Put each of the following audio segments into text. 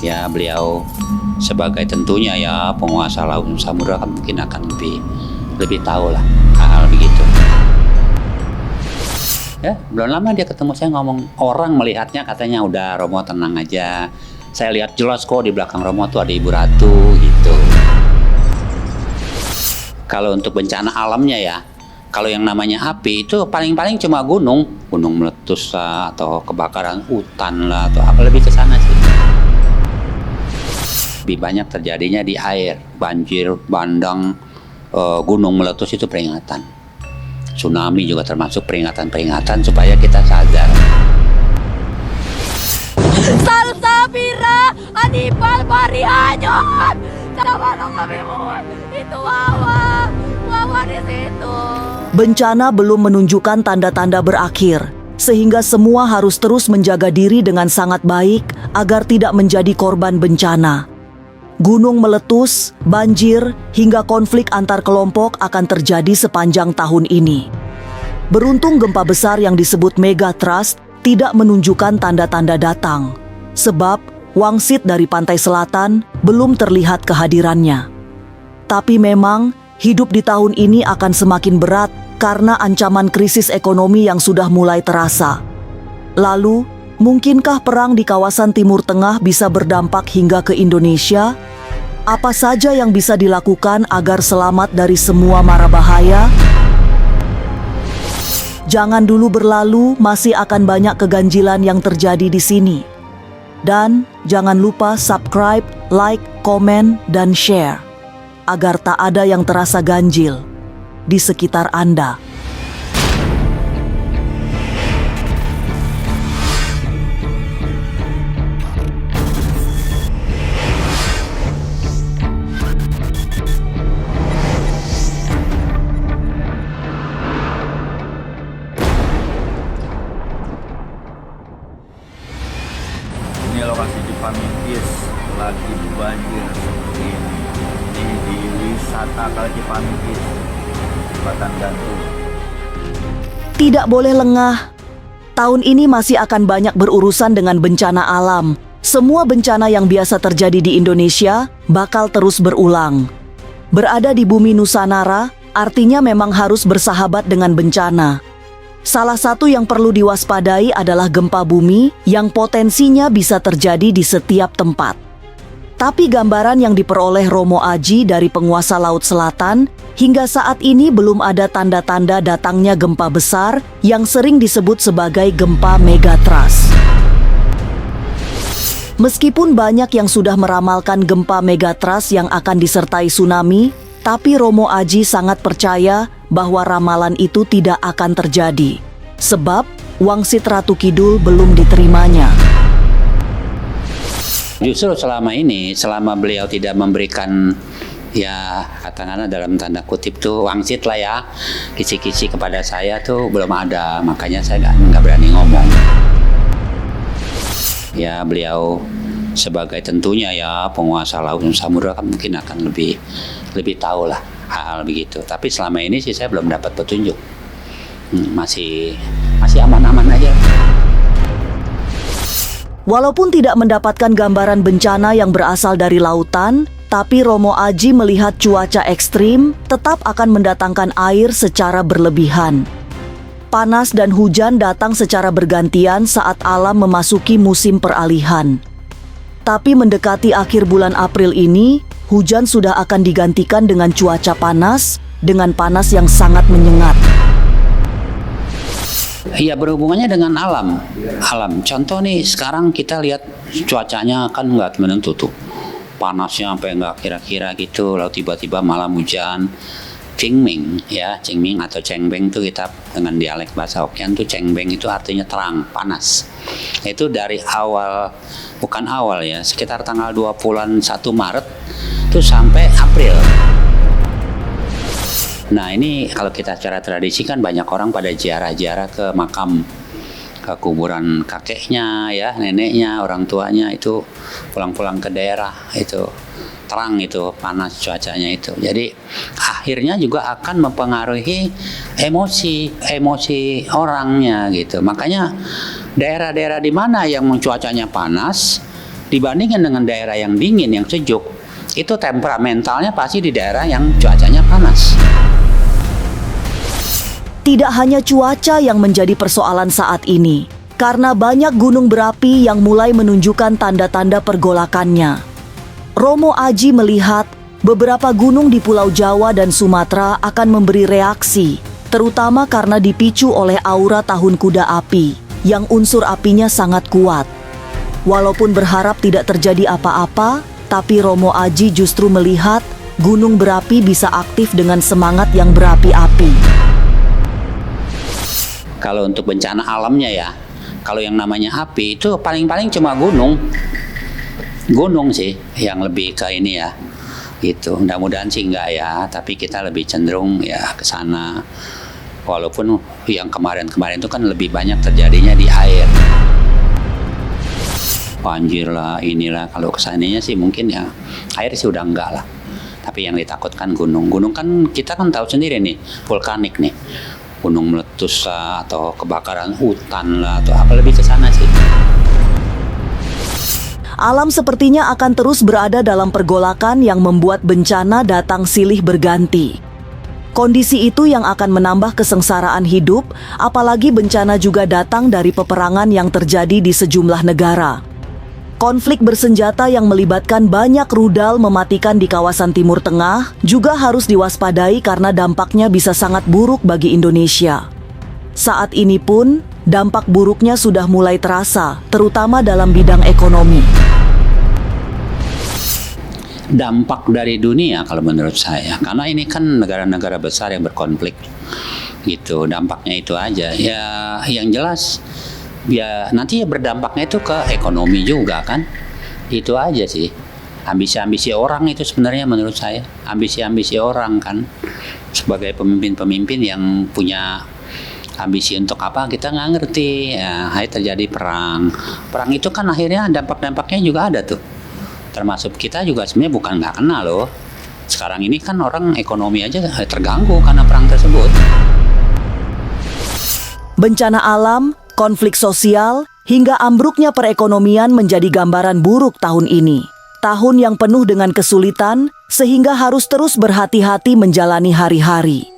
Ya, beliau sebagai tentunya ya penguasa laut samudra kan mungkin akan lebih tahu lah hal-hal begitu. Ya, belum lama dia ketemu saya ngomong, orang melihatnya katanya udah Romo tenang aja. Saya lihat jelas kok di belakang Romo tuh ada Ibu Ratu gitu. Kalau untuk bencana alamnya ya, kalau yang namanya api itu paling-paling cuma gunung meletus lah, atau kebakaran hutan lah, atau apa lebih ke sana sih. Lebih banyak terjadinya di air, banjir, bandang, gunung meletus itu peringatan. Tsunami juga termasuk peringatan-peringatan supaya kita sadar. Salsabira, Anibal Marianyon, sama kami itu Wawa di situ. Bencana belum menunjukkan tanda-tanda berakhir, sehingga semua harus terus menjaga diri dengan sangat baik agar tidak menjadi korban bencana. Gunung meletus, banjir, hingga konflik antar kelompok akan terjadi sepanjang tahun ini. Beruntung gempa besar yang disebut megatrust tidak menunjukkan tanda-tanda datang, sebab wangsit dari pantai selatan belum terlihat kehadirannya. Tapi memang, hidup di tahun ini akan semakin berat karena ancaman krisis ekonomi yang sudah mulai terasa. Lalu, mungkinkah perang di kawasan Timur Tengah bisa berdampak hingga ke Indonesia? Apa saja yang bisa dilakukan agar selamat dari semua mara bahaya? Jangan dulu berlalu, masih akan banyak keganjilan yang terjadi di sini. Dan jangan lupa subscribe, like, komen, dan share, agar tak ada yang terasa ganjil di sekitar Anda. Ini lokasi Cipamingkis lagi banjir seperti ini. Ini di wisata Kali Cipamingkis, Jembatan Gantung. Tidak boleh lengah. Tahun ini masih akan banyak berurusan dengan bencana alam. Semua bencana yang biasa terjadi di Indonesia bakal terus berulang. Berada di bumi Nusantara artinya memang harus bersahabat dengan bencana. Salah satu yang perlu diwaspadai adalah gempa bumi yang potensinya bisa terjadi di setiap tempat. Tapi gambaran yang diperoleh Romo Aji dari penguasa Laut Selatan, hingga saat ini belum ada tanda-tanda datangnya gempa besar yang sering disebut sebagai gempa megatrust. Meskipun banyak yang sudah meramalkan gempa megatrust yang akan disertai tsunami, tapi Romo Aji sangat percaya bahwa ramalan itu tidak akan terjadi, sebab wangsit Ratu Kidul belum diterimanya. Justru selama beliau tidak memberikan ya katakanlah dalam tanda kutip tuh wangsit lah ya, kisi-kisi kepada saya tuh belum ada, makanya saya nggak berani ngomong. Ya, beliau sebagai tentunya ya penguasa laut samudra kan mungkin akan lebih tahu lah hal-hal begitu. Tapi selama ini sih saya belum dapat petunjuk. Masih aman-aman aja. Walaupun tidak mendapatkan gambaran bencana yang berasal dari lautan, tapi Romo Aji melihat cuaca ekstrim tetap akan mendatangkan air secara berlebihan. Panas dan hujan datang secara bergantian saat alam memasuki musim peralihan. Tapi mendekati akhir bulan April ini, hujan sudah akan digantikan dengan cuaca panas, dengan panas yang sangat menyengat. Iya, berhubungannya dengan alam. Contoh nih, sekarang kita lihat cuacanya kan nggak menentu tuh. Panasnya sampai nggak kira-kira gitu, lalu tiba-tiba malam hujan. Cingming atau cengbeng tuh kita dengan dialek bahasa Hokkien tuh cengbeng itu artinya terang, panas. Itu dari bukan awal ya, sekitar tanggal 21 Maret tuh sampai April. Nah, ini kalau kita secara tradisi kan banyak orang pada ziarah-ziarah ke makam, ke kuburan kakeknya ya, neneknya, orang tuanya, itu pulang-pulang ke daerah itu terang, itu panas cuacanya itu. Jadi akhirnya juga akan mempengaruhi emosi orangnya gitu. Makanya daerah-daerah di mana yang cuacanya panas, dibandingkan dengan daerah yang dingin, yang sejuk, itu temperamentalnya pasti di daerah yang cuacanya panas. Tidak hanya cuaca yang menjadi persoalan saat ini, karena banyak gunung berapi yang mulai menunjukkan tanda-tanda pergolakannya. Romo Aji melihat beberapa gunung di Pulau Jawa dan Sumatera akan memberi reaksi, terutama karena dipicu oleh aura tahun kuda api, yang unsur apinya sangat kuat. Walaupun berharap tidak terjadi apa-apa, tapi Romo Aji justru melihat gunung berapi bisa aktif dengan semangat yang berapi-api. Kalau untuk bencana alamnya ya, kalau yang namanya api itu paling-paling cuma gunung sih yang lebih ke ini ya, gitu. Mudah-mudahan sih enggak ya, tapi kita lebih cenderung ya ke sana. Walaupun yang kemarin-kemarin itu kan lebih banyak terjadinya di air, banjir lah, inilah. Kalau kesananya sih mungkin ya air sih udah enggak lah, tapi yang ditakutkan gunung kan kita kan tahu sendiri nih, vulkanik nih. Gunung meletus lah, atau kebakaran hutan lah, atau apa, lebih ke sana sih. Alam sepertinya akan terus berada dalam pergolakan yang membuat bencana datang silih berganti. Kondisi itu yang akan menambah kesengsaraan hidup, apalagi bencana juga datang dari peperangan yang terjadi di sejumlah negara. Konflik bersenjata yang melibatkan banyak rudal mematikan di kawasan Timur Tengah juga harus diwaspadai karena dampaknya bisa sangat buruk bagi Indonesia. Saat ini pun, dampak buruknya sudah mulai terasa, terutama dalam bidang ekonomi. Dampak dari dunia kalau menurut saya, karena ini kan negara-negara besar yang berkonflik, gitu. Dampaknya itu aja. Ya, yang jelas ya nanti berdampaknya itu ke ekonomi juga kan, itu aja sih. Ambisi-ambisi orang itu sebenarnya menurut saya, ambisi-ambisi orang kan, sebagai pemimpin-pemimpin yang punya ambisi untuk apa kita nggak ngerti ya. Akhirnya terjadi perang itu kan akhirnya dampak-dampaknya juga ada tuh, termasuk kita juga sebenarnya bukan nggak kena loh. Sekarang ini kan orang ekonomi aja terganggu karena perang tersebut. Bencana alam, konflik sosial, hingga ambruknya perekonomian menjadi gambaran buruk tahun ini. Tahun yang penuh dengan kesulitan, sehingga harus terus berhati-hati menjalani hari-hari.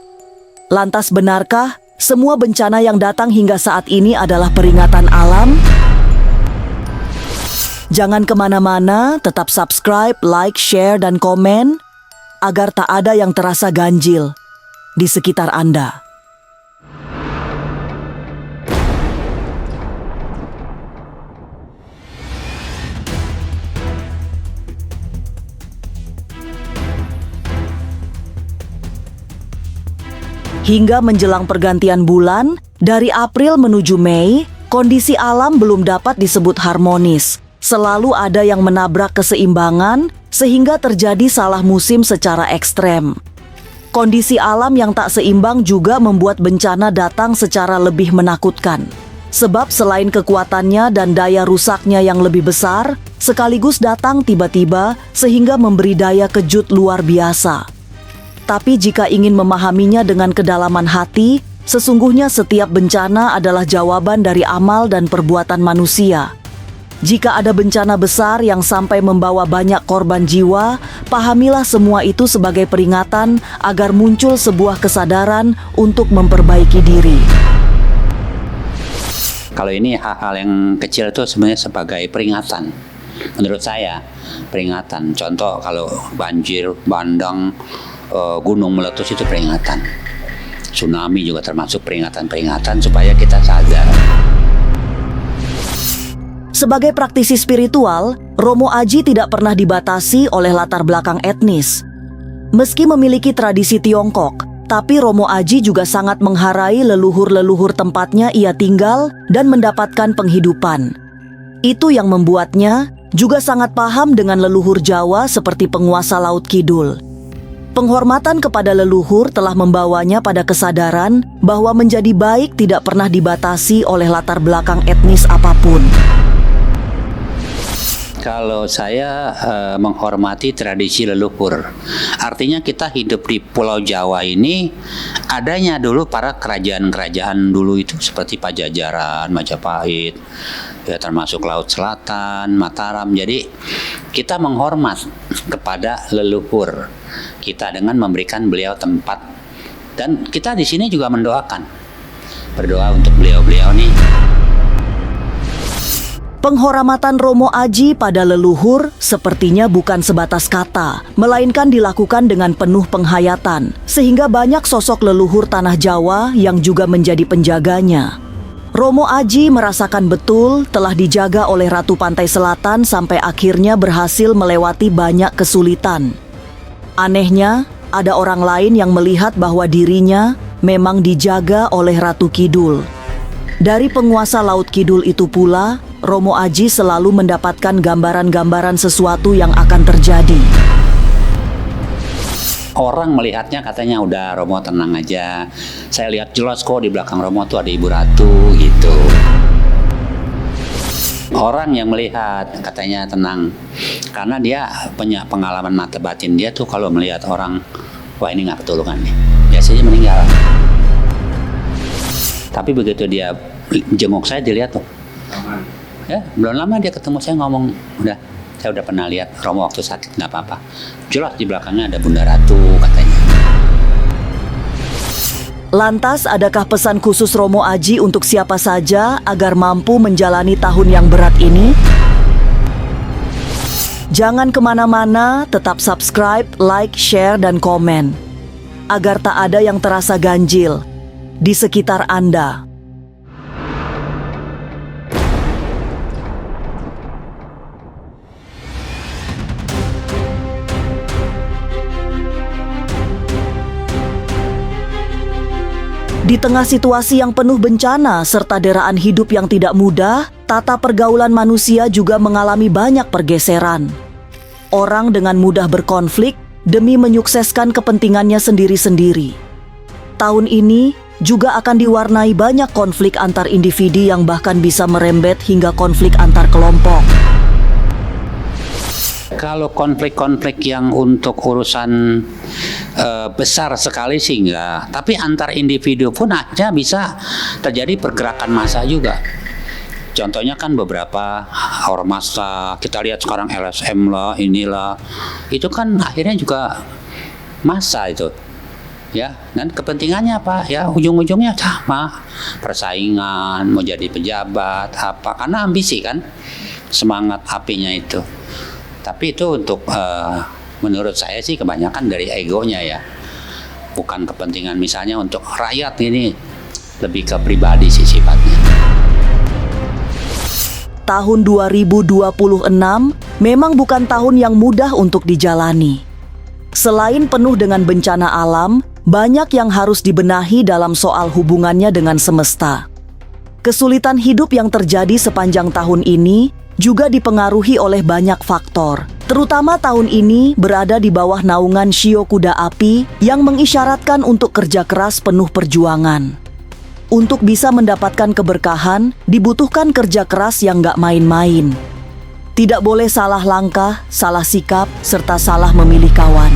Lantas benarkah semua bencana yang datang hingga saat ini adalah peringatan alam? Jangan kemana-mana, tetap subscribe, like, share, dan komen, agar tak ada yang terasa ganjil di sekitar Anda. Hingga menjelang pergantian bulan, dari April menuju Mei, kondisi alam belum dapat disebut harmonis. Selalu ada yang menabrak keseimbangan, sehingga terjadi salah musim secara ekstrem. Kondisi alam yang tak seimbang juga membuat bencana datang secara lebih menakutkan. Sebab selain kekuatannya dan daya rusaknya yang lebih besar, sekaligus datang tiba-tiba sehingga memberi daya kejut luar biasa. Tapi jika ingin memahaminya dengan kedalaman hati, sesungguhnya setiap bencana adalah jawaban dari amal dan perbuatan manusia. Jika ada bencana besar yang sampai membawa banyak korban jiwa, pahamilah semua itu sebagai peringatan agar muncul sebuah kesadaran untuk memperbaiki diri. Kalau ini hal-hal yang kecil itu sebenarnya sebagai peringatan. Menurut saya, peringatan. Contoh kalau banjir, bandang, gunung meletus itu peringatan. Tsunami juga termasuk peringatan-peringatan supaya kita sadar. Sebagai praktisi spiritual, Romo Aji tidak pernah dibatasi oleh latar belakang etnis. Meski memiliki tradisi Tiongkok, tapi Romo Aji juga sangat mengharai leluhur-leluhur tempatnya ia tinggal dan mendapatkan penghidupan. Itu yang membuatnya juga sangat paham dengan leluhur Jawa seperti penguasa Laut Kidul. Penghormatan kepada leluhur telah membawanya pada kesadaran bahwa menjadi baik tidak pernah dibatasi oleh latar belakang etnis apapun. Kalau saya menghormati tradisi leluhur, artinya kita hidup di Pulau Jawa ini adanya dulu para kerajaan-kerajaan dulu itu seperti Pajajaran, Majapahit, ya termasuk Laut Selatan, Mataram. Jadi kita menghormat kepada leluhur kita dengan memberikan beliau tempat, dan kita di sini juga berdoa untuk beliau-beliau nih. Penghormatan Romo Aji pada leluhur sepertinya bukan sebatas kata, melainkan dilakukan dengan penuh penghayatan, sehingga banyak sosok leluhur tanah Jawa yang juga menjadi penjaganya. Romo Aji merasakan betul telah dijaga oleh Ratu Pantai Selatan sampai akhirnya berhasil melewati banyak kesulitan. Anehnya, ada orang lain yang melihat bahwa dirinya memang dijaga oleh Ratu Kidul. Dari penguasa Laut Kidul itu pula, Romo Aji selalu mendapatkan gambaran-gambaran sesuatu yang akan terjadi. Orang melihatnya katanya udah Romo tenang aja. Saya lihat jelas kok di belakang Romo tuh ada Ibu Ratu gitu. Orang yang melihat katanya tenang, karena dia punya pengalaman mata batin. Dia tuh kalau melihat orang, wah ini nggak ketulungan nih, biasanya meninggal. Tapi begitu dia jenguk saya, dilihat tuh, ya belum lama dia ketemu saya ngomong, saya udah pernah lihat Romo waktu sakit, nggak apa-apa. Jelas di belakangnya ada Bunda Ratu katanya. Lantas, adakah pesan khusus Romo Aji untuk siapa saja agar mampu menjalani tahun yang berat ini? Jangan kemana-mana, tetap subscribe, like, share, dan komen, agar tak ada yang terasa ganjil di sekitar Anda. Di tengah situasi yang penuh bencana serta deraan hidup yang tidak mudah, tata pergaulan manusia juga mengalami banyak pergeseran. Orang dengan mudah berkonflik demi menyukseskan kepentingannya sendiri-sendiri. Tahun ini juga akan diwarnai banyak konflik antar individu yang bahkan bisa merembet hingga konflik antar kelompok. Kalau konflik-konflik yang untuk urusan besar sekali sih enggak, tapi antar individu pun aja bisa terjadi pergerakan massa juga. Contohnya kan beberapa ormas lah, kita lihat sekarang LSM lah, inilah, itu kan akhirnya juga massa itu, ya. Dan kepentingannya apa? Ya ujung-ujungnya sama, persaingan, mau jadi pejabat, apa? Karena ambisi kan, semangat apinya itu. Tapi itu untuk menurut saya sih kebanyakan dari egonya ya, bukan kepentingan misalnya untuk rakyat, ini lebih ke pribadi sih sifatnya. Tahun 2026 memang bukan tahun yang mudah untuk dijalani. Selain penuh dengan bencana alam, banyak yang harus dibenahi dalam soal hubungannya dengan semesta. Kesulitan hidup yang terjadi sepanjang tahun ini juga dipengaruhi oleh banyak faktor. Terutama tahun ini berada di bawah naungan Shio Kuda Api yang mengisyaratkan untuk kerja keras penuh perjuangan. Untuk bisa mendapatkan keberkahan, dibutuhkan kerja keras yang gak main-main. Tidak boleh salah langkah, salah sikap, serta salah memilih kawan.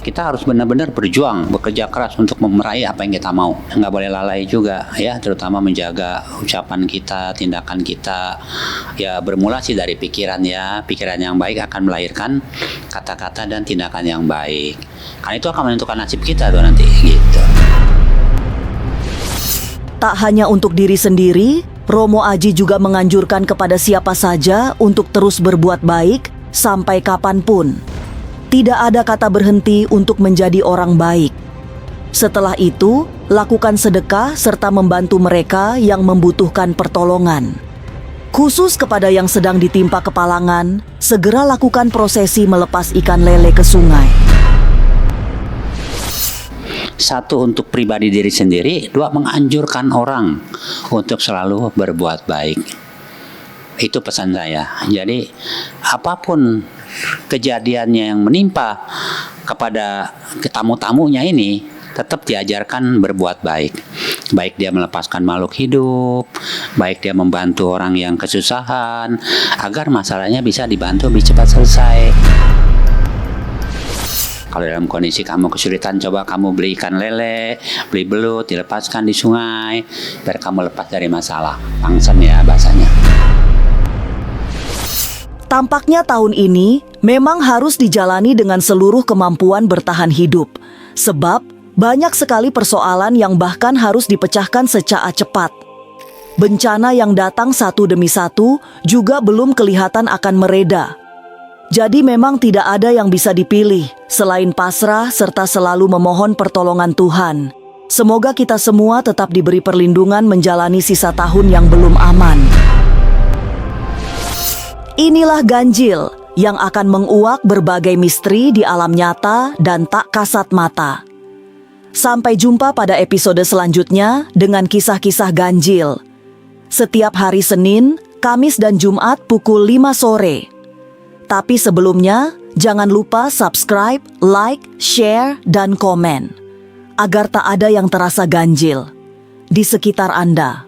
Kita harus benar-benar berjuang, bekerja keras untuk meraih apa yang kita mau. Nggak boleh lalai juga, ya, terutama menjaga ucapan kita, tindakan kita. Ya bermula sih dari pikiran ya, pikiran yang baik akan melahirkan kata-kata dan tindakan yang baik. Karena itu akan menentukan nasib kita tuh nanti, gitu. Tak hanya untuk diri sendiri, Romo Aji juga menganjurkan kepada siapa saja untuk terus berbuat baik sampai kapanpun. Tidak ada kata berhenti untuk menjadi orang baik. Setelah itu, lakukan sedekah serta membantu mereka yang membutuhkan pertolongan. Khusus kepada yang sedang ditimpa kepalangan, segera lakukan prosesi melepas ikan lele ke sungai. 1, untuk pribadi diri sendiri. 2, menganjurkan orang untuk selalu berbuat baik. Itu pesan saya. Jadi apapun kejadiannya yang menimpa kepada tamu-tamunya ini, tetap diajarkan berbuat baik. Baik dia melepaskan makhluk hidup, baik dia membantu orang yang kesusahan, agar masalahnya bisa dibantu lebih cepat selesai. Kalau dalam kondisi kamu kesulitan, coba kamu beli ikan lele, beli belut, dilepaskan di sungai, biar kamu lepas dari masalah. Pangsen ya bahasanya. Tampaknya tahun ini memang harus dijalani dengan seluruh kemampuan bertahan hidup. Sebab banyak sekali persoalan yang bahkan harus dipecahkan secara cepat. Bencana yang datang satu demi satu juga belum kelihatan akan mereda. Jadi memang tidak ada yang bisa dipilih selain pasrah serta selalu memohon pertolongan Tuhan. Semoga kita semua tetap diberi perlindungan menjalani sisa tahun yang belum aman. Inilah ganjil yang akan menguak berbagai misteri di alam nyata dan tak kasat mata. Sampai jumpa pada episode selanjutnya dengan kisah-kisah ganjil. Setiap hari Senin, Kamis dan Jumat pukul 5 sore. Tapi sebelumnya, jangan lupa subscribe, like, share, dan komen. Agar tak ada yang terasa ganjil di sekitar Anda.